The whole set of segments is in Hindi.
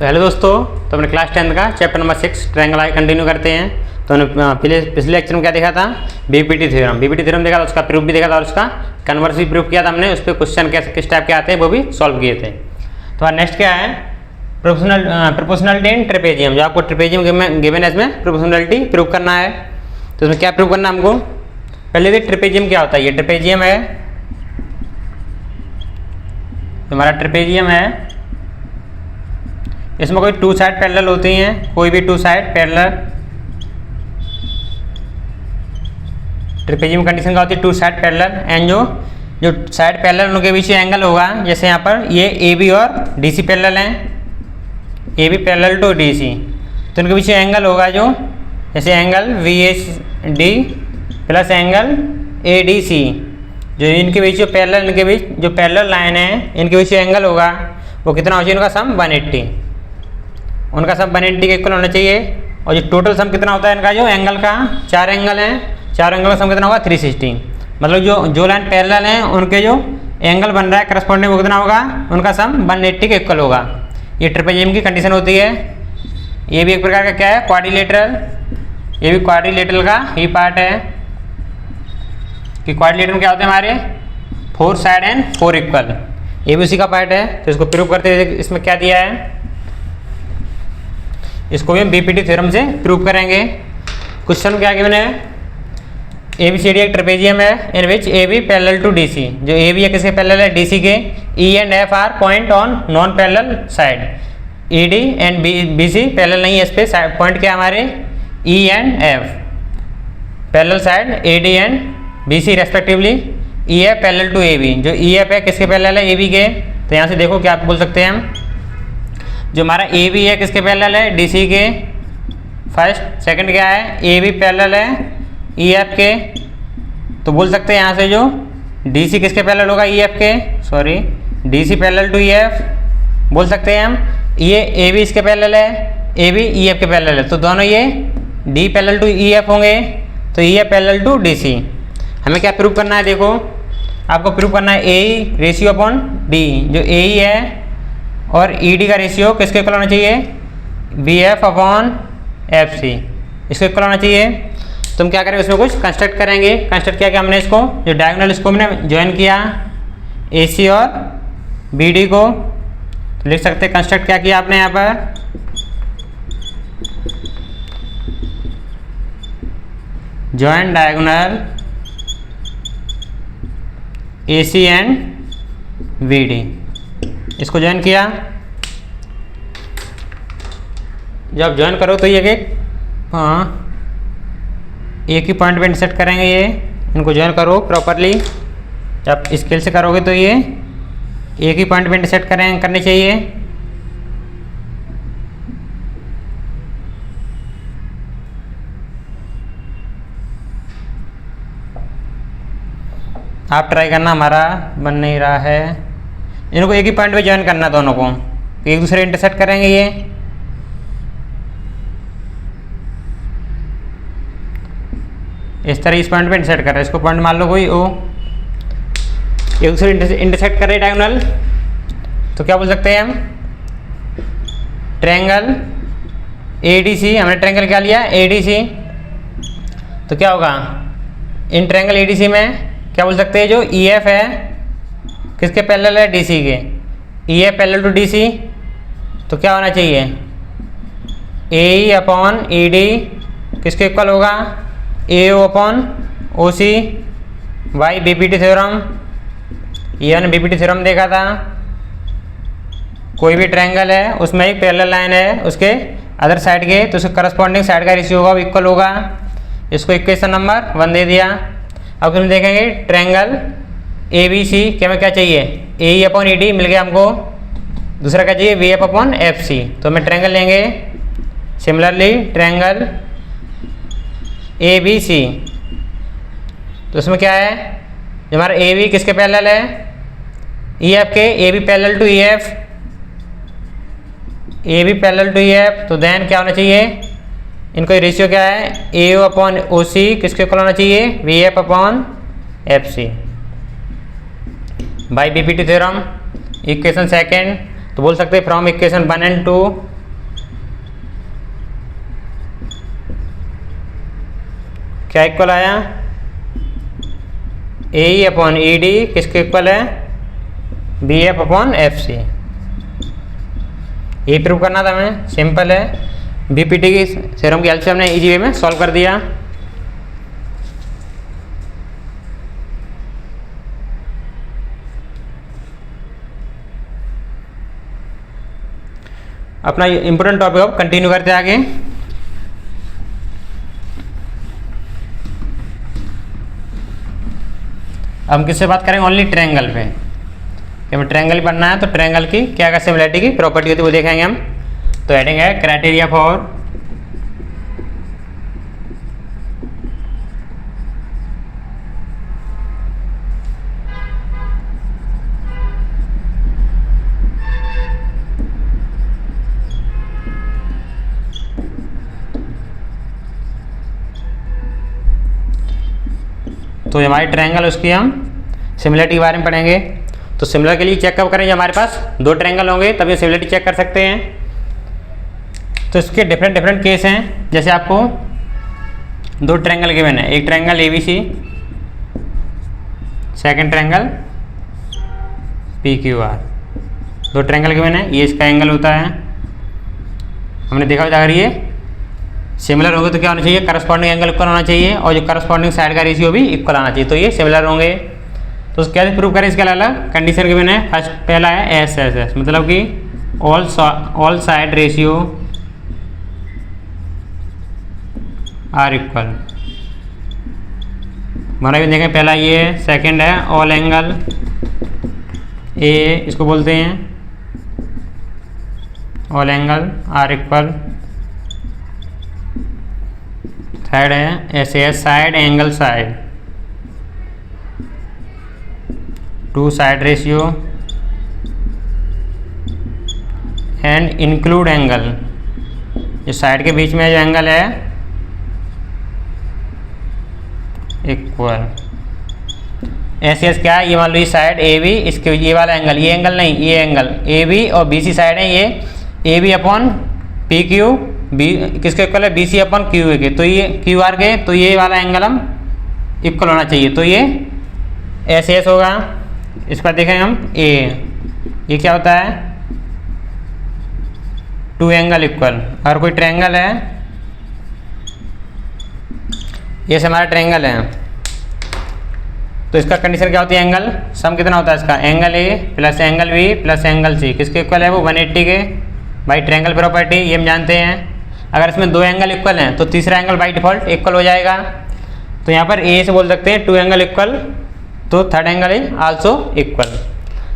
हेलो दोस्तों, तो अपने क्लास 10 का chapter number 6 triangle I continue करते हैं। तो हमने पिछले लेक्चर में क्या देखा था? बीपीटी थ्योरम देखा था, उसका प्रूफ भी देखा था और उसका कन्वर्स भी प्रूफ किया था हमने। उस पर क्वेश्चन किस टाइप के आते हैं वो भी सॉल्व किए थे। तो नेक्स्ट क्या है? प्रोपोर्शनलिटी इन ट्रेपेजियम। जो आपको ट्रेपेजियम गिवन है, इसमें प्रोपोर्शनलिटी प्रूव करना है। तो इसमें क्या प्रूव करना है हमको? पहले देखिए ट्रेपेजियम क्या होता है। ये ट्रेपेजियम है, हमारा ट्रेपेजियम है। इसमें कोई टू साइड पैरेलल होती हैं, कोई भी two side parallel. Trapezium condition का होती है टू साइड पैरेलल, एंड जो साइड पैरेलल उनके बीच एंगल होगा, जैसे यहाँ पर ये ए बी और डी सी पैरेलल हैं, A B parallel to D C, तो उनके बीच एंगल होगा जो जैसे angle V S D plus angle A D C. जो इनके बीच जो पैरेलल, इनके बीच जो पैरेलल लाइन है, इनके बीच एंगल होगा वो कितना हो चाहिए? उनका सम 180। उनका सम 180 के इक्वल होना चाहिए। और जो टोटल सम कितना होता है इनका, जो एंगल का, चार एंगल हैं, चार एंगल का सम कितना होगा? 360। मतलब जो लाइन पैरेलल हैं उनके जो एंगल बन रहा है करस्पॉन्डिंग वो कितना होगा? उनका सम 180 के इक्वल होगा। ये ट्रेपेजियम की कंडीशन होती है। ये भी एक प्रकार का क्या है? क्वाड्रिलेटरल। ये भी क्वाड्रिलेटरल का ही पार्ट है कि क्वाड्रिलेटरल में क्या होते हैं हमारे? 4 साइड एंड 4 इक्वल। ये भी उसी का पार्ट है। तो इसको प्रूव करते हुए इसमें क्या दिया है, इसको भी हम बीपीटी थ्योरम से प्रूव करेंगे। क्वेश्चन क्या गिवन है? ए बी सी डी एक ट्रेपेजियम है in which A B parallel to D C. जो ए बी है किसके पैरेलल है? डी सी के। E and F are point on non parallel side. E D and B C parallel नहीं है, इस पे पॉइंट क्या हमारे? E and F parallel side A D and B C respectively. E F parallel to A B. जो ई एफ है किसके पैरेलल है? ए बी के। तो यहाँ से देखो क्या आप बोल सकते हैं हम, जो हमारा ए बी है किसके पैरेलल है? डी सी के। फर्स्ट सेकंड क्या है? ए बी पैरेलल है ई एफ के। तो बोल सकते हैं यहाँ से जो डी सी किसके पैरेलल होगा? ई एफ के। Sorry, D C parallel to E F बोल सकते हैं हम। ये ए बी इसके पैरेलल है, ए बी ई एफ के पैरेलल है, तो दोनों ये D parallel to E F होंगे, तो E F parallel to D C. हमें क्या प्रूव करना है? देखो आपको प्रूव करना है ए रेशियो अपॉन डी। जो ए ई है और ई डी का रेशियो किसके इक्वल होना चाहिए? B F upon F C, इसको इक्वल होना चाहिए। तो हम क्या करेंगे? उसमें कुछ कंस्ट्रक्ट करेंगे। कंस्ट्रक्ट किया कि हमने इसको जो डायगोनल, इसको हमने ज्वाइन किया ए सी और बी डी को। तो लिख सकते हैं कंस्ट्रक्ट क्या किया आपने यहाँ पर? Join diagonal A C and B D, इसको ज्वाइन किया। जब ज्वाइन करो तो ये एक ही पॉइंट पे इंटरसेक्ट करेंगे। ये इनको ज्वाइन करो प्रॉपरली। जब स्केल से करोगे तो ये एक ही पॉइंट पे इंटरसेक्ट करने चाहिए। आप ट्राई करना, हमारा बन नहीं रहा है। इनको एक ही पॉइंट पे ज्वाइन करना, दोनों को एक दूसरे इंटरसेक्ट करेंगे। ये इस तरह इस पॉइंट पे इंटरसेक्ट कर रहे हैं। इसको पॉइंट मान लो कोई ओ, एक दूसरे इंटरसेक्ट कर रहे हैं डायगोनल। तो क्या बोल सकते हैं हम? Triangle A D C. हमने ट्रायंगल क्या लिया? A D C. तो क्या होगा इन ट्रायंगल ए डी सी में? क्या बोल सकते हैं? जो ई एफ है किसके पैरेलल है? डी सी के। E F parallel to D C, तो क्या होना चाहिए? A E upon E D किसके इक्वल होगा? A O upon O C by B P T theorem. ये हमने बी पी टी थ्योरम देखा था। कोई भी ट्रायंगल है उसमें एक पैरेलल लाइन है, उसके अदर साइड के, तो उसके करस्पॉन्डिंग साइड का रेशियो होगा वो इक्वल होगा। इसको इक्वेशन नंबर 1 दे दिया। अब हम देखेंगे ट्रायंगल ए बी सी के में क्या चाहिए? A E upon E D मिल गया हमको। दूसरा क्या चाहिए? V F upon F C. तो हमें ट्रायंगल लेंगे। Similarly triangle A B C, तो उसमें क्या है? जो हमारा ए बी किसके पैरेलल है? ई एफ के। A B parallel to E F, A B parallel to E F. तो देन क्या होना चाहिए? इनको रेशियो क्या है? ए ओ अपॉन ओ सी किसके इक्वल होना चाहिए? V F upon F C by B P T theorem. Equation second, तो बोल सकते हैं फ्रॉम इक्वेशन 1 and 2 क्या इक्वल आया, A E upon E D किसके इक्वल है, B F upon F C. ये प्रूव करना था हमें, सिंपल है। बीपीटी की थ्योरम की हेल्प से हमने इजी वे में सॉल्व कर दिया। अपना इंपोर्टेंट टॉपिक अब कंटिन्यू करते आगे। हम किससे बात करेंगे, ओनली ट्रायंगल पे। हमें ट्रायंगल ही पढ़ना है तो ट्रायंगल की क्या क्या सिमिलरिटी की प्रॉपर्टी होती है वो देखेंगे हम। तो हेडिंग है क्राइटेरिया फॉर तो हमारी ट्रायंगल उसकी हम सिमिलरिटी के बारे में पढ़ेंगे। तो सिमिलर के लिए चेक कब करें, जब हमारे पास दो ट्रायंगल होंगे तब ये सिमिलरिटी चेक कर सकते हैं। तो इसके डिफरेंट डिफरेंट केस हैं। जैसे आपको दो ट्रायंगल गिवन है, एक triangle A B C, second triangle P Q R. दो ट्रायंगल गिवन है, ये इसका एंगल होता है। हमने देखा अगर ये सिमिलर होंगे तो क्या होना चाहिए, करस्पॉन्डिंग एंगल इक्वल होना चाहिए और जो करस्पॉन्डिंग साइड का रेशियो भी इक्वल आना चाहिए। तो ये सिमिलर होंगे। तो कैसे प्रूव करें, इसके अलग कंडीशन गिवन है। फर्स्ट पहला है एस एस एस, मतलब कि all side ratio are equal. हमारा भी देखें, पहला ये है। सेकेंड है ऑल एंगल ए, इसको बोलते हैं all angle are equal. Third है S S side angle side, two side ratio and include angle. जो साइड के बीच में जो एंगल है इक्वल। एस एस क्या है, ये मान लो ये साइड ए बी, इसके ये वाला एंगल, ये एंगल नहीं, ये एंगल ए बी और बी सी साइड है, ये A B upon P Q, B किसके इक्वल है, B C upon Q A के। तो ये क्यू आर के, तो ये वाला एंगल हम इक्वल होना चाहिए। तो ये एस एस होगा। इस पर देखें हम ए, ये क्या होता है, टू एंगल इक्वल। अगर कोई ट्रायंगल है, ये से हमारा ट्रायंगल है, तो इसका कंडीशन क्या होती है, एंगल सम कितना होता है इसका, angle A plus angle B plus angle C किसके इक्वल है, वो 180 के। भाई ट्रायंगल प्रॉपर्टी ये हम जानते हैं, अगर इसमें दो एंगल इक्वल हैं तो तीसरा एंगल बाई डिफॉल्ट इक्वल हो जाएगा। तो यहाँ पर ए से बोल सकते हैं टू एंगल इक्वल, तो third angle is also equal.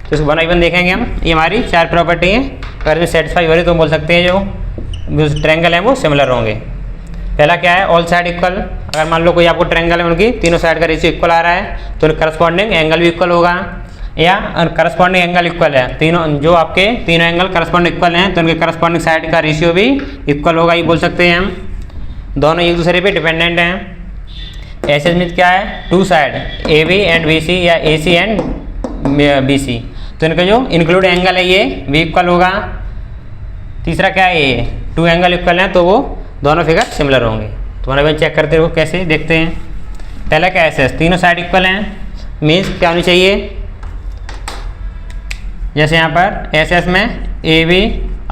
तो इसको 1 देखेंगे हम। ये हमारी चार प्रॉपर्टी हैं, अगर इसमें सेटिस्फाई हो रही तो बोल सकते हैं जो ट्रायंगल हैं वो सिमिलर होंगे। पहला क्या है, ऑल साइड इक्वल। अगर मान लो कोई आपको ट्रायंगल है, उनकी तीनों साइड का रेशियो इक्वल आ रहा है तो करस्पॉन्डिंग एंगल भी इक्वल होगा, या करस्पॉन्डिंग एंगल इक्वल है, तीनों जो आपके तीनों एंगल करस्पॉन्डिंग इक्वल हैं तो उनके करस्पॉन्डिंग साइड का रेशियो भी इक्वल होगा, ये बोल सकते हैं हम। दोनों एक दूसरे पे डिपेंडेंट हैं। ऐसे मीन्स क्या है, two side A B and B C या A C and B C, तो इनका जो इंक्लूड एंगल है ये भी इक्वल होगा। तीसरा क्या है, ये टू एंगल इक्वल हैं तो वो दोनों फिगर सिमिलर होंगे। तो हमारे भाई चेक करते रहो कैसे देखते हैं। पहला क्या एस एस, तीनों साइड इक्वल हैं, मीन्स क्या होनी चाहिए, जैसे यहाँ पर एस एस में ए बी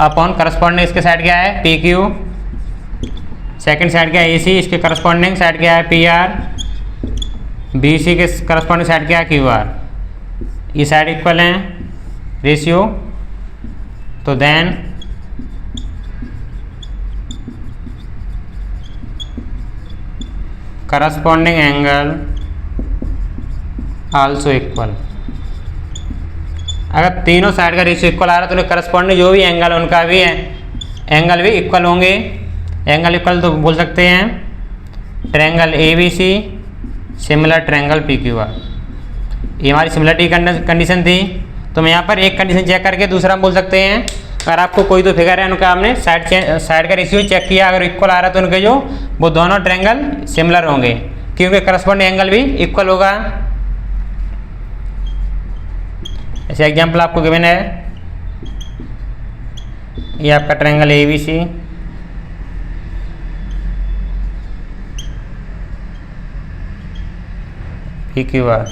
अपॉन करस्पॉन्डिंग इसके साइड क्या है पी क्यू, सेकेंड साइड क्या है ए सी, इसके करस्पॉन्डिंग साइड क्या है पी आर, बी सी के करस्पॉन्डिंग साइड क्या है क्यू आर। ये साइड इक्वल हैं रेशियो, तो then corresponding angle also equal. अगर तीनों साइड का रेशियो इक्वल आ रहा है तो उन्हें करस्पॉन्डिंग जो भी एंगल उनका भी है एंगल भी इक्वल होंगे। एंगल इक्वल तो बोल सकते हैं triangle A B C similar triangle P Q R. ये हमारी सिमिलरिटी कंडीशन थी। तो मैं यहाँ पर एक कंडीशन चेक करके दूसरा हम बोल सकते हैं, अगर आपको कोई तो फिगर है उनका हमने साइड का रेशियो चेक किया, अगर इक्वल आ रहा है तो उनके जो वो दोनों ट्रायंगल सिमिलर होंगे क्योंकि करस्पॉन्डिंग एंगल भी इक्वल होगा। ऐसे एग्जाम्पल आपको गिवन है, ये आपका triangle A B C, P Q R,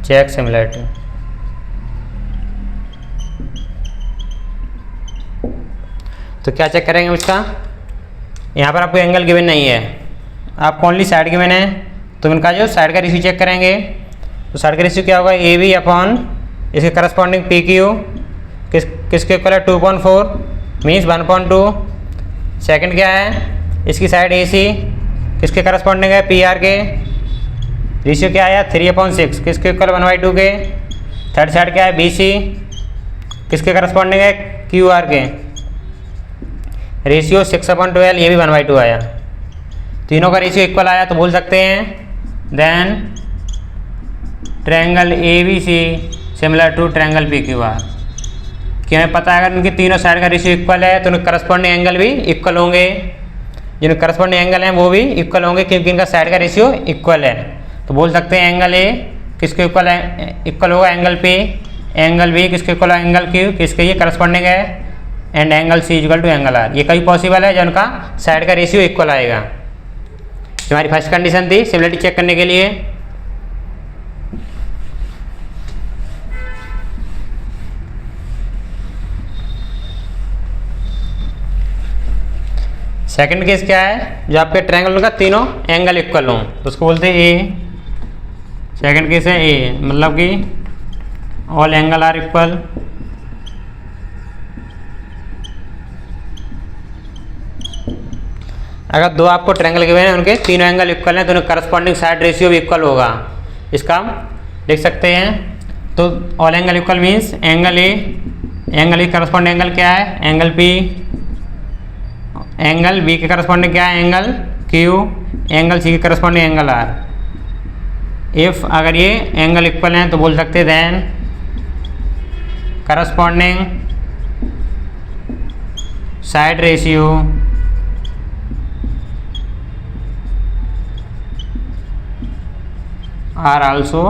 check similarity. तो क्या चेक करेंगे उसका, यहाँ पर आपको एंगल गिवन नहीं है, आपको ओनली साइड गिवन है, तो इनका जो साइड का रेशियो चेक करेंगे। तो साइड का रेशियो क्या होगा, ए बी अपॉन इसके करस्पॉन्डिंग पी क्यू किसके इक्वल है 2.4 मीन्स 1.2। सेकंड क्या है, इसकी साइड ए सी किसके करस्पॉन्डिंग है पी आर के, रेशियो क्या आया 3/6 किसके इक्वल 1/2 के। थर्ड साइड क्या है बी सी किसके करस्पॉन्डिंग है क्यू आर के, रेशियो 6/12, ये भी 1/2 आया। तीनों का रेशियो इक्वल आया तो बोल सकते हैं then triangle A B C similar to triangle P Q R. कि हमें पता है अगर उनकी तीनों साइड का रेशियो इक्वल है तो उनके करस्पॉन्डिंग एंगल भी इक्वल होंगे, जिनके करस्पॉन्डिंग एंगल हैं वो भी इक्वल होंगे क्योंकि इनका साइड का रेशियो इक्वल है। तो बोल सकते हैं एंगल ए किसके इक्वल है, इक्वल होगा एंगल पी, एंगल बी किसके इक्वल है एंगल क्यू, किसके ये करस्पॉन्डिंग है, and angle C equal to angle R. ये कभी पॉसिबल है जो उनका साइड का रेशियो इक्वल आएगा। हमारी फर्स्ट कंडीशन थी सिमिलरिटी चेक करने के लिए। सेकंड केस क्या है, जो आपके ट्रायंगल का तीनों एंगल इक्वल हों तो उसको बोलते हैं ए। सेकंड केस है ए मतलब कि ऑल एंगल आर इक्वल। अगर दो आपको ट्रायंगल गिवन है उनके तीनों एंगल इक्वल हैं तो उनके करस्पॉन्डिंग साइड रेशियो भी इक्वल होगा। इसका हम लिख सकते हैं। तो all angle equal means angle A, angle A corresponding angle क्या है एंगल पी, एंगल बी के करस्पॉन्डिंग क्या है एंगल क्यू, एंगल सी के करस्पॉन्डिंग एंगल आर। इफ अगर ये एंगल इक्वल हैं तो बोल सकते हैं then corresponding side ratio are also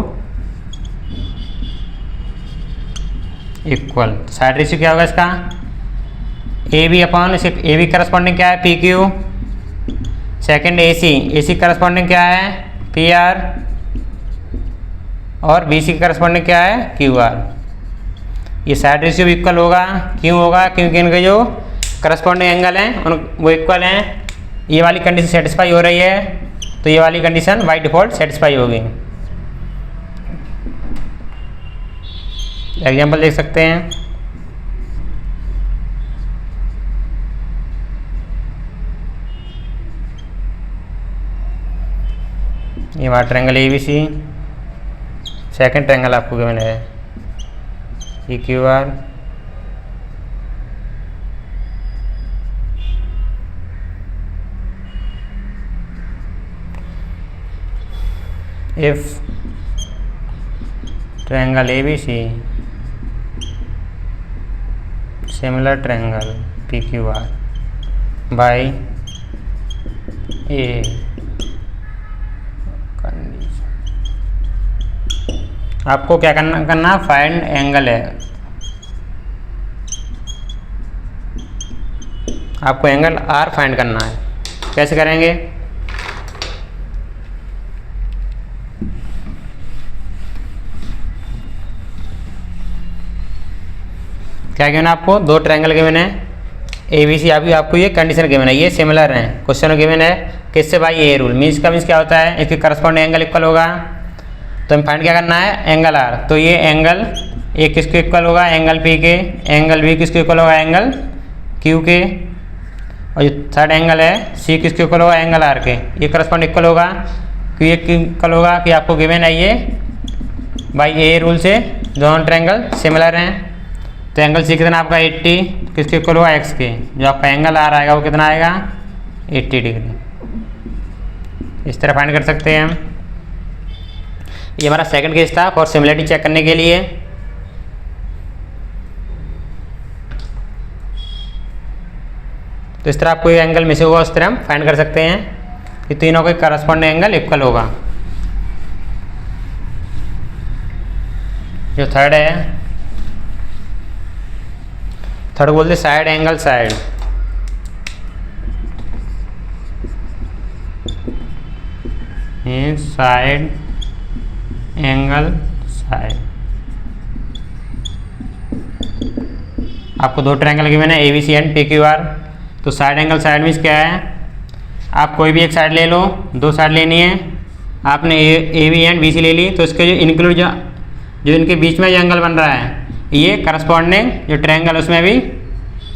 equal. Side ratio क्या होगा इसका A B upon A B corresponding क्या है P Q, second A C corresponding क्या है पी आर, और बी सी करस्पॉन्डिंग क्या है क्यू आर। ये साइड रेशियो भी इक्वल होगा, क्यों होगा क्योंकि इनके जो करस्पॉन्डिंग एंगल हैं उन वो इक्वल हैं। ये वाली कंडीशन सेटिस्फाई हो रही है तो ये वाली कंडीशन बाई डिफ़ॉल्ट सेटिस्फाई होगी। एग्जाम्पल देख सकते हैं। ये हमारा triangle A B C, second triangle आपको गिवन है P Q R, if triangle A B C similar triangle P Q R by A condition. आपको क्या करना फाइंड एंगल है, आपको एंगल आर फाइंड करना है। कैसे करेंगे, क्या गिवन आपको दो ट्रायंगल गिवन है ए बी सी, अभी आपको ये कंडीशन गिवन है, ये सिमिलर है। क्वेश्चन गिवन है किससे भाई ए रूल मीन्स का मीन्स क्या होता है इसके करस्पॉन्डिंग एंगल इक्वल होगा। तो हमें फाइंड क्या करना है एंगल आर। तो ये एंगल ए किसके इक्वल होगा एंगल पी के, एंगल बी किसके इक्वल होगा एंगल क्यू के, और जो थर्ड एंगल है सी किसके इक्वल होगा एंगल आर के। ये करस्पॉन्ड इक्वल होगा क्यों इक्वल होगा कि आपको गिवन है ये बाई ए रूल से दोनों ट्रायंगल सिमिलर हैं। तो एंगल सी कितना आपका 80 किसके इक्वल होगा एक्स के, जो आपका एंगल आर आएगा वो कितना आएगा 80 डिग्री। इस तरह फाइंड कर सकते हैं हम। ये हमारा सेकंड केस था फॉर सिमिलरिटी चेक करने के लिए। तो इस तरह आपको ये एंगल मिस होगा उस तरह हम फाइंड कर सकते हैं कि तीनों के करस्पॉन्डिंग एंगल इक्वल होगा। जो थर्ड है, थर्ड बोलते side angle side, side angle side. आपको दो ट्रायंगल गिवन है ABC एंड PQR। तो साइड एंगल साइड मीन्स क्या है, आप कोई भी एक साइड ले लो, दो साइड लेनी है, आपने AB एंड BC ले ली, तो इसके जो इंक्लूड जो इनके बीच में जो एंगल बन रहा है, ये करस्पॉन्डिंग जो ट्रायंगल उसमें भी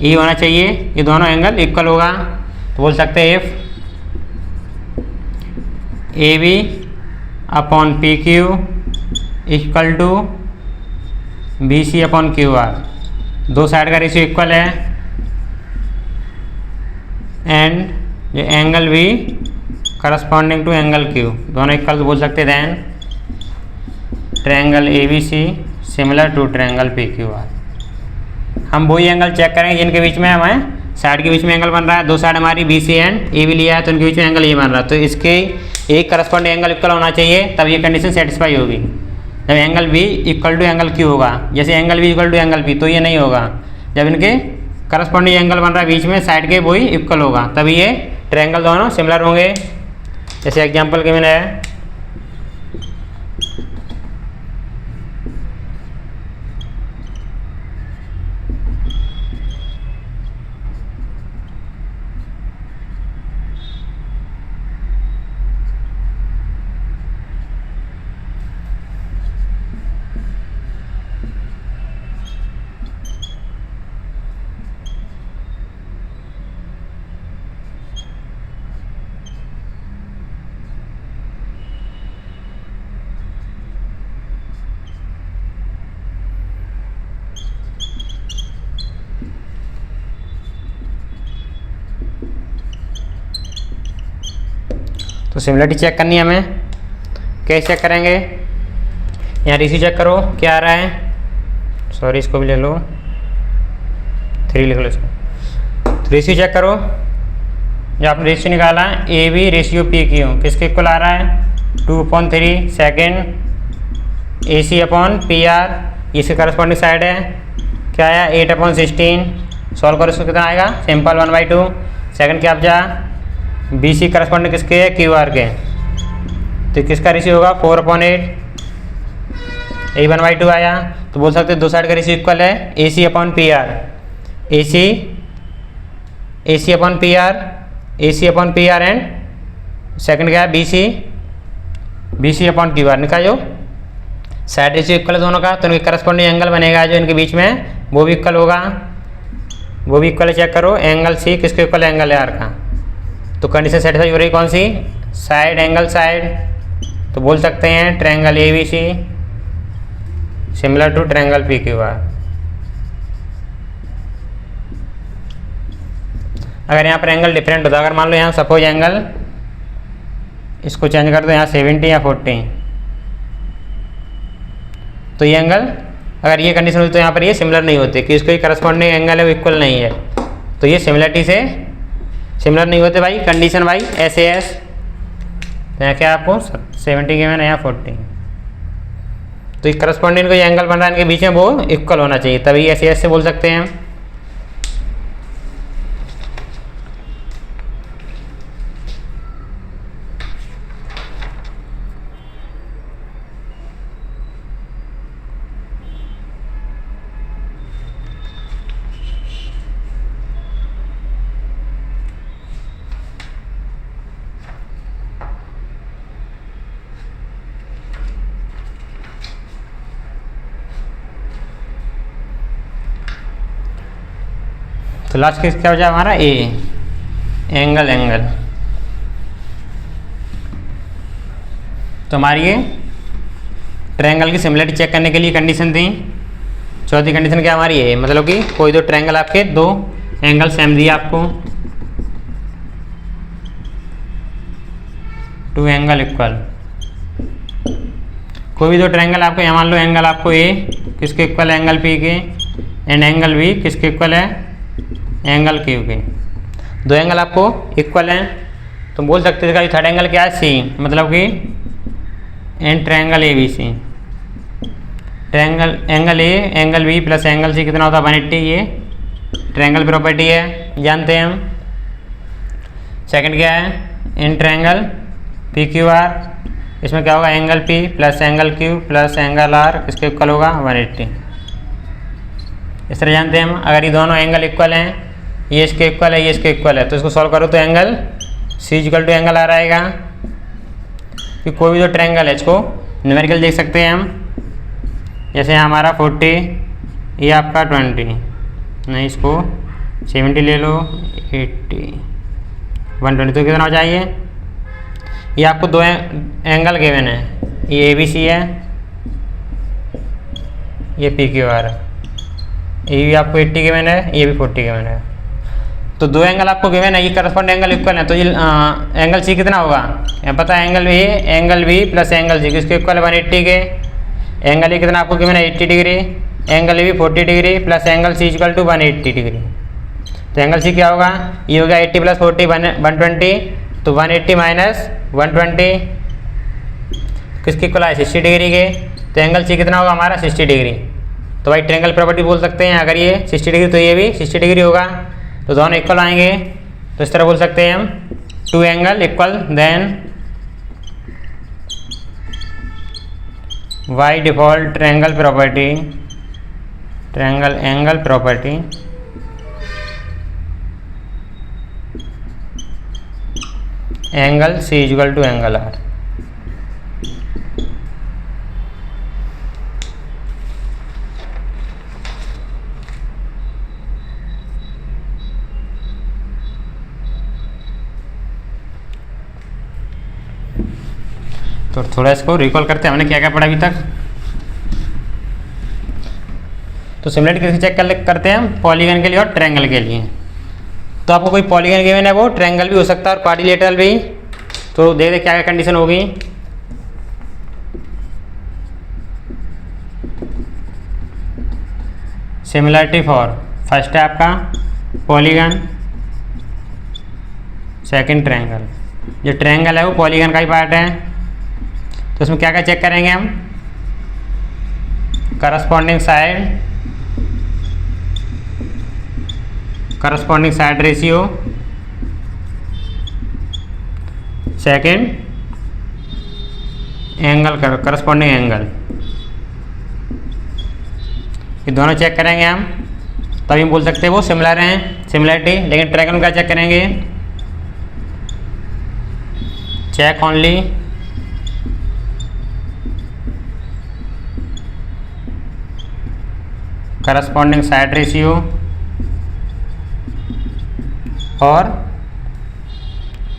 ये होना चाहिए, ये दोनों एंगल इक्वल होगा। तो बोल सकते हैं if AB upon PQ equal to BC upon QR, दो साइड का रेशियो इक्वल है, एंड जो एंगल भी करस्पॉन्डिंग टू एंगल Q, दोनों इक्वल तो बोल सकते हैं triangle ABC similar to triangle PQR। हम वही एंगल चेक करेंगे जिनके बीच में हमें साइड के बीच में एंगल बन रहा है, दो साइड हमारी BC एंड AB लिया है, तो उनके बीच में एंगल ये बन रहा है, तो इसके एक करस्पॉन्डिंग एंगल इक्वल होना चाहिए, तब ये कंडीशन सेटिस्फाई होगी। जब angle B equal to angle Q होगा, जैसे angle B equal to angle P, तो ये नहीं होगा। जब इनके करस्पॉन्डिंग एंगल बन रहा है बीच में साइड के, वही इक्वल होगा, तभी ये ट्रायंगल दोनों सिमिलर होंगे। जैसे एग्जांपल गिवन है, तो सिमिलरिटी चेक करनी है हमें, कैसे चेक करेंगे, यहाँ रेशियो चेक करो क्या आ रहा है, सॉरी इसको भी ले लो, 3 लिख लो इसको। तो रेशियो चेक करो, जो आपने रेशियो निकाला AB रेशियो PQ किसके इक्वल आ रहा है, 2/3। सेकेंड AC अपॉन PR, इसके करस्पॉन्डिंग साइड है, क्या आया 8/16। सॉल्व करो, इसको कितना आएगा, सिंपल 1/2। सेकेंड क्या बचा, BC करस्पॉन्डिंग किसके है, QR के, तो किसका रेशियो होगा 4/8, यही 1/2 आया। तो बोल सकते हैं दो साइड का रेशियो इक्वल है, AC upon PR, AC upon PR, AC upon PR and second क्या है BC अपॉन QR। निकालो साइड रेशियो इक्वल है दोनों का, तो इनके करस्पॉन्डिंग एंगल बनेगा जो इनके बीच में, वो भी इक्वल होगा, वो भी इक्वल है। चेक करो एंगल C किसके इक्वल एंगल है R का, तो कंडीशन सेटिस्फाई हो रही कौन सी, साइड एंगल साइड, तो बोल सकते हैं triangle ABC similar to triangle PQR। अगर यहाँ पर एंगल डिफरेंट होता, अगर मान लो यहाँ सपोज एंगल इसको चेंज कर दो, यहाँ 70 या 40, तो ये एंगल अगर ये कंडीशन होती तो यहाँ पर ये सिमिलर नहीं होते, कि इसको करस्पॉन्डिंग एंगल है वो इक्वल नहीं है, तो ये सिमिलरिटी से सिमिलर नहीं होते भाई, कंडीशन भाई SAS। तो यहाँ क्या आपको 70 के मैंने यहाँ 40, तो ये करस्पॉन्डिंग को ये एंगल बन रहा है इनके बीच में, वो इक्वल होना चाहिए, तभी SAS से बोल सकते हैं। तो लास्ट केस क्या हो जाए हमारा A, एंगल एंगल। तो हमारी ये ट्रायंगल की सिमिलरिटी चेक करने के लिए कंडीशन थी। चौथी कंडीशन क्या हमारी है, मतलब कि कोई दो ट्रायंगल आपके दो एंगल सेम दिए आपको, टू एंगल इक्वल, कोई भी दो ट्रायंगल आपको, यहाँ मान लो एंगल आपको A किसके इक्वल है, एंगल P के, एंड एंगल B किसके इक्वल है, एंगल Q के। दो एंगल आपको इक्वल हैं, तो बोल सकते हैं इसका थर्ड एंगल क्या है C, मतलब कि and triangle ABC, triangle angle A angle B plus angle C कितना होता है 180, ये ट्रायंगल प्रॉपर्टी है, जानते हैं हम। सेकंड क्या है, इन ट्रायंगल PQR इसमें क्या होगा, angle P plus angle Q plus angle R किसके इक्वल होगा, 180। इस तरह जानते हैं हम, अगर ये दोनों एंगल इक्वल हैं, ये इसके इक्वल है, ये इसके इक्वल है, तो इसको सॉल्व करो तो angle C equal to angle R आएगा। कि कोई भी जो ट्रायंगल है इसको न्यूमेरिकल देख सकते हैं हम, जैसे हमारा 40, ये आपका 20, नहीं इसको 70 ले लो, 80, 120, तो कितना हो जाइए। ये आपको दो एंगल गिवन है, ये ABC है, ये PQR है, ये भी आपको 80 गिवन है, ये भी 40 गिवन है। तो दो एंगल आपको गिवन है, ये करस्पॉन्ड एंगल इक्वल है, तो ये एंगल C कितना होगा, यहाँ पता है angle B plus angle C किसके इक्वल है, 180 के। एंगल A कितना आपको गिवन है, 80 डिग्री, एंगल A भी 40 degree plus angle C equal to 180 degree. तो एंगल C क्या होगा, ये हो गया 80 प्लस 40 120, तो 180 माइनस 120 किसके इक्वल है, 60 डिग्री के। तो एंगल C कितना होगा हमारा, 60 डिग्री। तो भाई ट्रायंगल प्रॉपर्टी बोल सकते हैं, अगर ये 60 डिग्री तो ये भी 60 डिग्री होगा, तो दोनों इक्वल आएंगे। तो इस तरह बोल सकते हैं हम, two angle equal then by default triangle property, triangle angle property angle C equal to angle R। तो थोड़ा इसको रिकॉल करते हैं, हमने क्या क्या पढ़ा अभी तक। तो सिमिलरिटी कैसे चेक करते हैं हम, पॉलीगन के लिए और ट्रायंगल के लिए। तो आपको कोई पॉलीगन गिवन है, वो ट्रायंगल भी हो सकता है और क्वाड्रिलेटरल भी। तो देख क्या क्या कंडीशन होगी। सिमिलरिटी फॉर फर्स्ट है आपका पॉलीगन, सेकंड ट्रायंगल। जो ट्रायंगल है वो पॉलीगन का ही पार्ट है, तो उसमें क्या क्या चेक करेंगे हम, corresponding side ratio, second angle corresponding angle, ये दोनों चेक करेंगे हम, तभी हम बोल सकते हैं वो सिमिलर हैं, सिमिलरिटी। लेकिन ट्रायंगल में क्या चेक करेंगे, check only corresponding side ratio और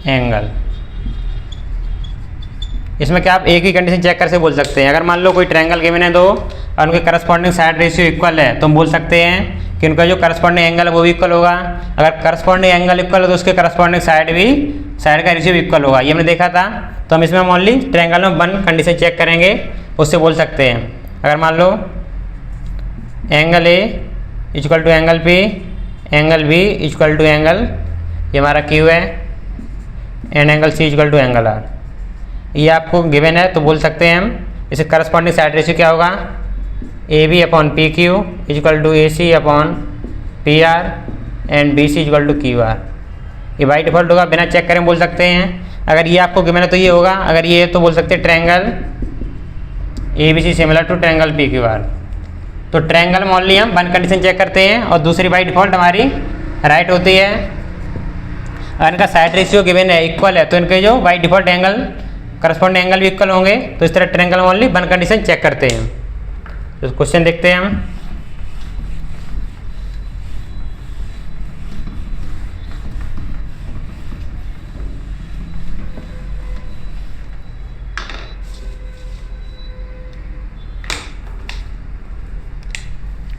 एंगल। इसमें क्या आप एक ही कंडीशन चेक कर से बोल सकते हैं। अगर मान लो कोई ट्रायंगल गिवन है दो और उनके करस्पॉन्डिंग साइड रेशियो इक्वल है, तो हम बोल सकते हैं कि उनका जो करस्पॉन्डिंग एंगल है वो भी इक्वल होगा। अगर करस्पॉन्डिंग एंगल इक्वल है तो उसके करस्पॉन्डिंग साइड का रेशियो भी इक्वल होगा, ये हमने देखा था। तो हम इसमें ओनली ट्रायंगल में वन कंडीशन चेक करेंगे, उससे बोल सकते हैं। अगर मान लो angle A equal to angle P, angle B equal to angle, ये हमारा Q है, and angle C equal to angle R, ये आपको गिवन है। तो बोल सकते हैं हम इसे करस्पॉन्डिंग साइड रेशियो क्या होगा, AB upon PQ equal to AC upon PR and BC equal to QR। ये बाई डिफॉल्ट होगा, बिना चेक करें बोल सकते हैं। अगर ये आपको गिवन है तो ये होगा, अगर ये है तो बोल सकते हैं triangle ABC similar to triangle PQR। तो ट्रायंगल में ओनली हम वन कंडीशन चेक करते हैं और दूसरी बाई डिफॉल्ट हमारी राइट होती है। अगर इनका साइड रेशियो गिवन है, इक्वल है, तो इनके जो by default angle corresponding angle भी इक्वल होंगे। तो इस तरह ट्रायंगल में ओनली वन कंडीशन चेक करते हैं। तो क्वेश्चन देखते हैं हम।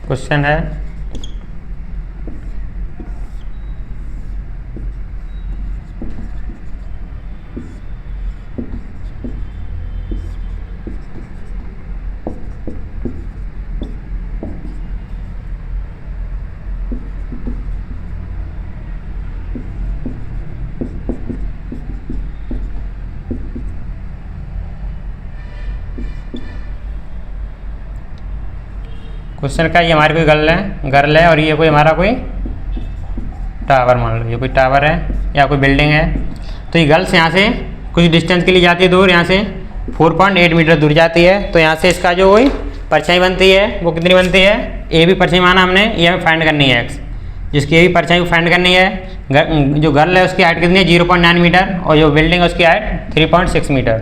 क्वेश्चन है क्वेश्चन का, ये हमारी कोई गर्ल है और ये कोई हमारा कोई टावर, मान लो ये कोई टावर है या कोई बिल्डिंग है। तो ये गर्ल्स यहाँ से कुछ डिस्टेंस के लिए जाती है दूर, यहाँ से 4.8 मीटर दूर जाती है। तो यहाँ से इसका जो वही परछाई बनती है वो कितनी बनती है, ए बी परछाई माना हमने, ये हमें फाइंड करनी है एक्स, जिसकी ए बी परछाई को फाइंड करनी है। जो गर्ल है उसकी हाइट कितनी है 0.9 मीटर और जो बिल्डिंग है उसकी हाइट 3.6 मीटर।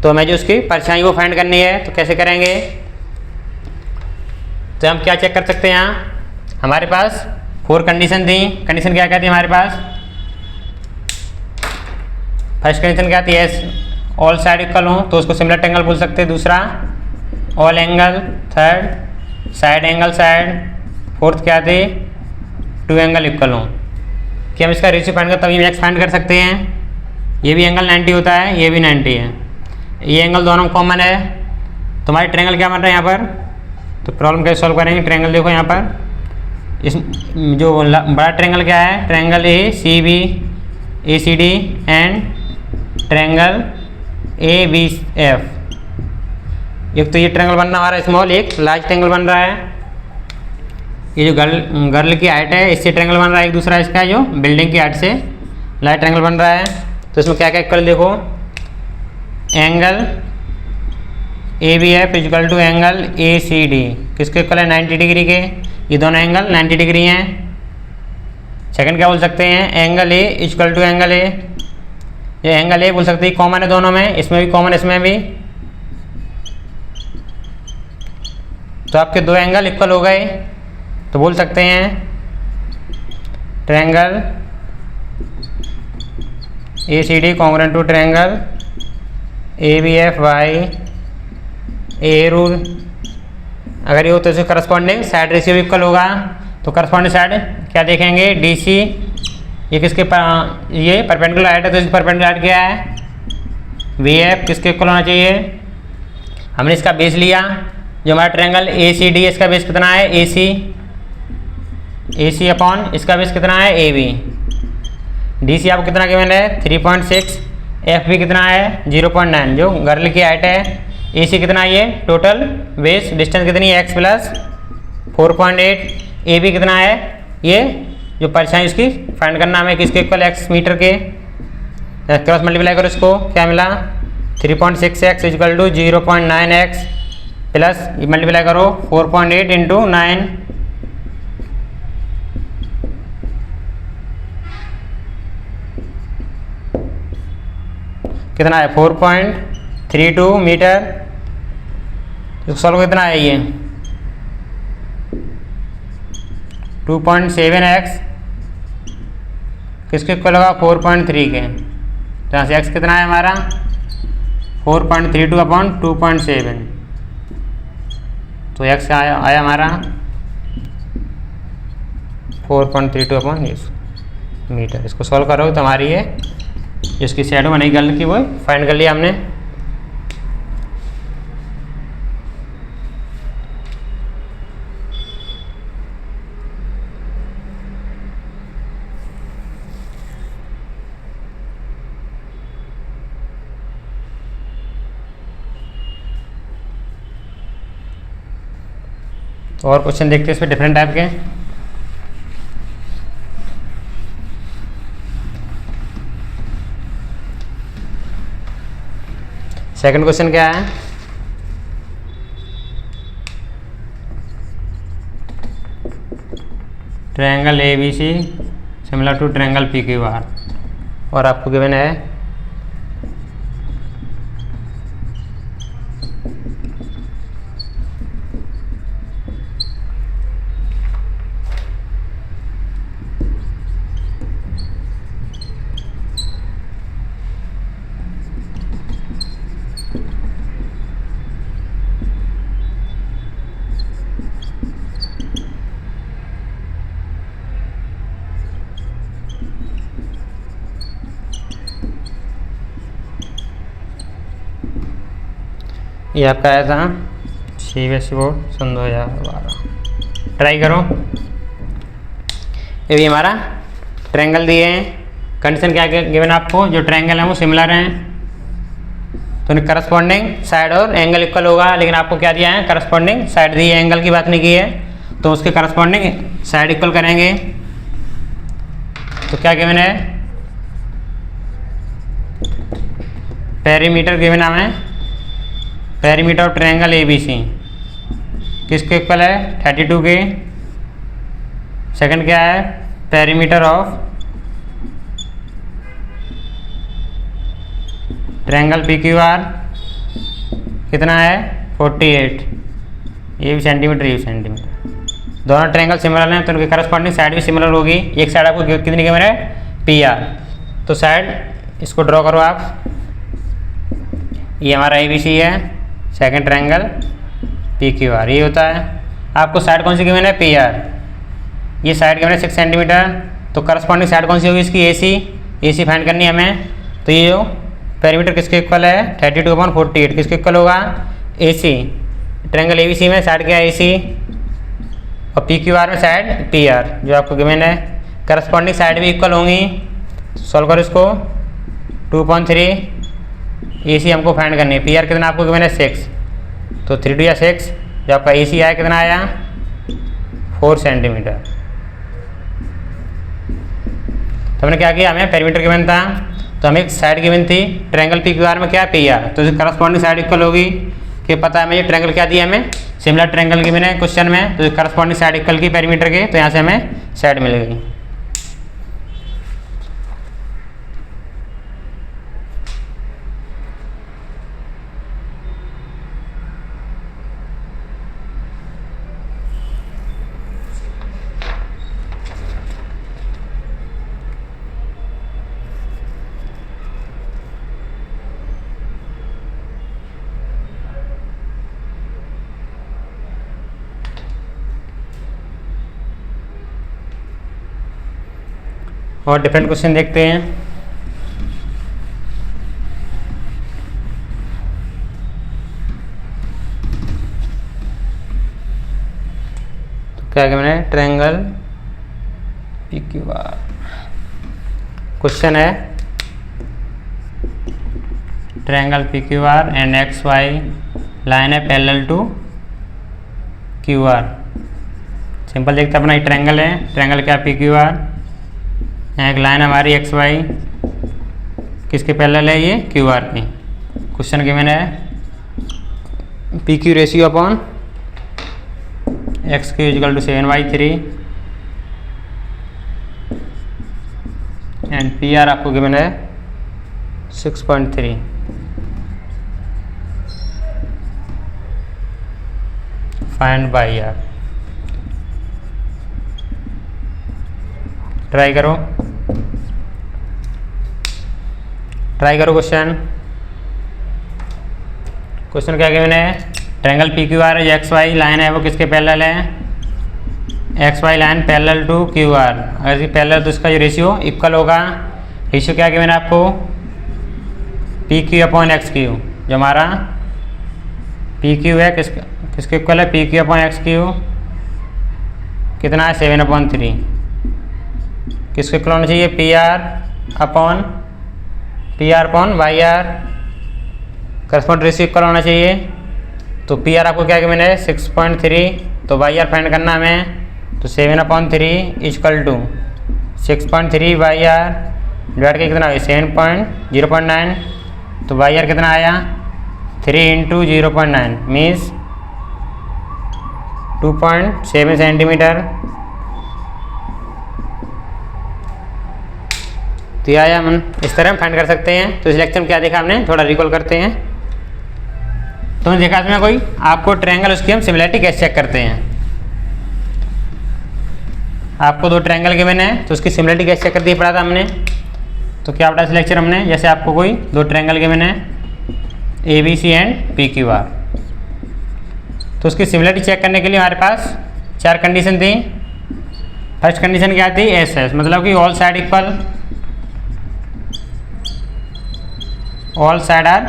तो हमें जो उसकी परछाई वो फाइंड करनी है तो कैसे करेंगे, तो हम क्या चेक कर सकते हैं, यहाँ हमारे पास 4 कंडीशन थी। कंडीशन क्या कहती है हमारे पास, फर्स्ट कंडीशन क्या थी, एस ऑल साइड इक्वल हो तो उसको सिमिलर ट्रायंगल बोल सकते हैं। दूसरा all angle, third side angle side, fourth क्या थे, 2 एंगल इक्वल हो कि हम इसका रेशियो फाइंड कर तभी हम एक्स फाइंड कर सकते हैं। ये भी एंगल 90 होता है, ये भी 90 है, ये एंगल दोनों कॉमन है। तो हमारे ट्रायंगल क्या बन रहा है यहाँ पर, तो प्रॉब्लम कैसे सॉल्व करेंगे। ट्रायंगल देखो यहाँ पर इस जो बड़ा ट्रायंगल क्या है, triangle A C B A C D and triangle A B F. एक तो ये ट्रायंगल बनना हमारा स्मॉल, एक लार्ज ट्रायंगल बन रहा है। ये जो गर्ल की हाइट है इससे ट्रायंगल बन रहा है, एक दूसरा इसका जो बिल्डिंग की हाइट से लार्ज ट्रायंगल बन रहा है। तो इसमें क्या क्या इक्वल देखो, angle A B F equal to angle A C D किसके इक्वल है 90 डिग्री के, ये दोनों एंगल 90 डिग्री हैं। सेकंड क्या बोल सकते हैं, angle A equal to angle A, ये एंगल ए बोल सकते हैं कॉमन है दोनों में, इसमें भी कॉमन इसमें भी। तो आपके दो एंगल इक्वल हो गए तो बोल सकते हैं triangle A C D congruent to triangle A B F by A rule. अगर ये हो तो इसके करस्पॉन्डिंग साइड रेशियो भी इक्वल होगा। तो करस्पॉन्डिंग साइड क्या देखेंगे, डी सी, ये किसके ये परपेंडिकुलर हाइट है तो इसकी परपेंडिकुलर हाइट क्या है, वी एफ किसके इक्वल होना चाहिए। हमने इसका बेस लिया, जो हमारा ट्रायंगल ए सी डी इसका बेस कितना है ए सी अपॉन इसका बेस कितना है ए बी। डी सी आपको कितना गिवन है 3.6, एफ बी कितना है 0.9 जो गर्ल की हाइट है। ए सी कितना है, ये टोटल बेस डिस्टेंस कितनी है एक्स प्लस 4.8। ए बी कितना है, ये जो परछाई उसकी फाइंड करना हमें किसके इक्वल एक्स मीटर के, क्रॉस मल्टीप्लाई करो इसको क्या मिला 3.6x equal to 0.9x plus multiply करो 4.8 इंटू 9 कितना है 4.32 मीटर। सॉल्व कितना है ये 2.7x किसके इक्वल होगा 4.3 के। तो यहाँ से x कितना है हमारा 4.32 अपॉन 2.7, तो x आया हमारा 4.32 अपॉन मीटर। इसको सॉल्व करोगे तो हमारी ये इसकी शैडो बनेगी गर्ल की, वो फाइंड कर लिया हमने। तो और क्वेश्चन देखते हैं इसमें डिफरेंट टाइप के। सेकंड क्वेश्चन क्या है, triangle A B C similar to triangle P Q R, और आपको गिवन है ये आपका आया था CBSE बोर्ड सन 2012। ट्राई करो। ये भी हमारा ट्रायंगल दिए हैं, कंडीशन क्या गिवन आपको, जो ट्रायंगल है वो सिमिलर हैं तो करस्पॉन्डिंग साइड और एंगल इक्वल होगा। लेकिन आपको क्या दिया है, करस्पॉन्डिंग साइड दी है, एंगल की बात नहीं की है, तो उसके करस्पॉन्डिंग साइड इक्वल करेंगे। तो क्या गिवन है, पेरीमीटर गिवन हमें पेरीमीटर ऑफ ट्रायंगल ABC किसके इक्वल है 32 के। सेकंड क्या है पेरीमीटर ऑफ ट्रायंगल PQR कितना है 48, ये भी सेंटीमीटर ये भी सेंटीमीटर। दोनों ट्रायंगल सिमिलर हैं तो उनकी करस्पॉन्डिंग साइड भी सिमिलर होगी। एक साइड आपको कितनी गिवन है PR, तो साइड इसको ड्रॉ करो आप। ये हमारा ABC है, सेकंड ट्रायंगल PQR ये होता है। आपको साइड कौन सी गिवन है PR, ये साइड गिवन है 6 सेंटीमीटर, तो करस्पॉन्डिंग साइड कौन सी होगी इसकी AC फाइंड करनी है हमें। तो ये जो पेरीमीटर किसके इक्वल है 32/48 किसके इक्वल होगा AC। ट्रायंगल ABC में साइड क्या है AC और PQR में साइड PR जो आपको गिवन है। करस्पॉन्डिंग साइड भी इक्वल होंगी, सॉल्व करो इसको। 2.3 AC हमको फाइंड करनी है, PR कितना आपको गिवन है 6, तो 3 2 या 6 जो आपका AC आया कितना आया 4 सेंटीमीटर। तो हमने क्या किया, हमें पेरीमीटर गिवन था तो हमें एक साइड गिवन थी ट्रायंगल PQR में क्या PR, तो करस्पॉन्डिंग साइड इक्वल होगी कि पता है हमें ये ट्रायंगल क्या दिया हमें सिमिलर ट्रायंगल गिवन है क्वेश्चन में, तो करस्पॉन्डिंग साइड इक्वल की पेरीमीटर के, तो यहाँ से हमें साइड मिल गई। और डिफरेंट क्वेश्चन देखते हैं। तो क्या क्या मैंने ट्रायंगल PQR क्वेश्चन है triangle PQR and XY line है पैरेलल टू QR। सिंपल देखते अपना ये ट्रायंगल है, ट्रायंगल क्या PQR, एक लाइन हमारी XY किसके पैरेलल है ये QR की। क्वेश्चन गिवन है PQ ratio upon XQ equal to 7/3 and PR आपको गिवन है 6.3। फाइंड बाय R, ट्राई करो क्वेश्चन क्या गिवन है ट्रायंगल PQR है, XY लाइन है वो किसके पैरेलल है, XY line parallel to QR। अगर इसकी पैरेलल तो इसका जो रेशियो इक्वल होगा। रेशियो क्या गिवन है आपको PQ अपॉन XQ, जो हमारा PQ है किसके इक्वल है PQ अपॉन XQ कितना है 7/3। किसके इक्वल होना चाहिए PR upon YR, correspond ratio equal होना चाहिए। तो PR आपको क्या गिवन है 6.3, तो YR फाइंड करना हमें, तो 7/3 इक्वल टू 6.3 YR डिवाइड के कितना है 7.0.9, तो YR कितना आया 3 × 0.9 मीन्स 2.7 सेंटीमीटर। तो यह आया, हम इस तरह हम फाइंड कर सकते हैं। तो इस लेक्चर में क्या देखा हमने, थोड़ा रिकॉल करते हैं। तो हमने देखा इसमें कोई आपको ट्रायंगल उसकी हम सिमिलरिटी कैसे चेक करते हैं। आपको दो ट्रायंगल गिवन है तो उसकी सिमिलरिटी कैसे चेक कर दी पड़ा था हमने। तो क्या पढ़ा इस लेक्चर हमने, जैसे आपको कोई दो ट्रायंगल गिवन है ABC एंड PQR, तो उसकी सिमिलरिटी चेक करने के लिए हमारे पास 4 कंडीशन थी। फर्स्ट कंडीशन क्या थी SS, मतलब कि all side equal, all side are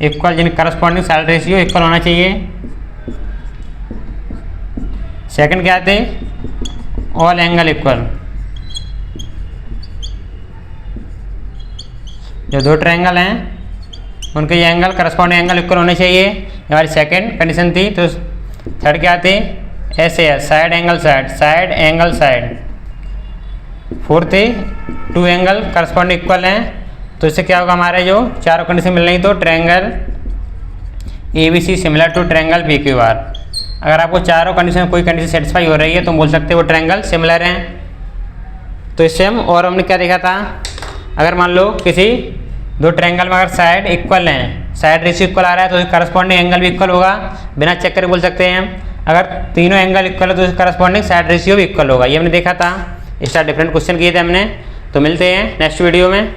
equal, जिन करस्पॉन्डिंग साइड रेशियो इक्वल होना चाहिए। सेकंड क्या थे ऑल एंगल इक्वल, जो दो ट्रायंगल हैं उनके ये एंगल करस्पॉन्डिंग एंगल इक्वल होने चाहिए, हमारी सेकंड कंडीशन थी। तो थर्ड क्या थे SAS side angle side. Fourth थी टू एंगल करस्पॉन्डिंग इक्वल हैं। तो इससे क्या होगा, हमारे जो चारों कंडीशन मिल रही, तो triangle ABC similar to triangle PQR। अगर आपको चारों कंडीशन कोई कंडीशन सेटिस्फाई हो रही है तो बोल सकते हैं वो ट्रायंगल सिमिलर हैं। तो इससे हमने क्या देखा था, अगर मान लो किसी दो ट्रायंगल में अगर साइड इक्वल हैं, साइड रेशियो इक्वल आ रहा है तो करस्पॉन्डिंग एंगल भी इक्वल होगा, बिना चेक करे बोल सकते हैं। अगर तीनों एंगल इक्वल है तो करस्पॉन्डिंग साइड रेशियो भी इक्वल होगा। ये हमने देखा था, इसका डिफरेंट क्वेश्चन किए थे हमने। तो मिलते हैं नेक्स्ट वीडियो में।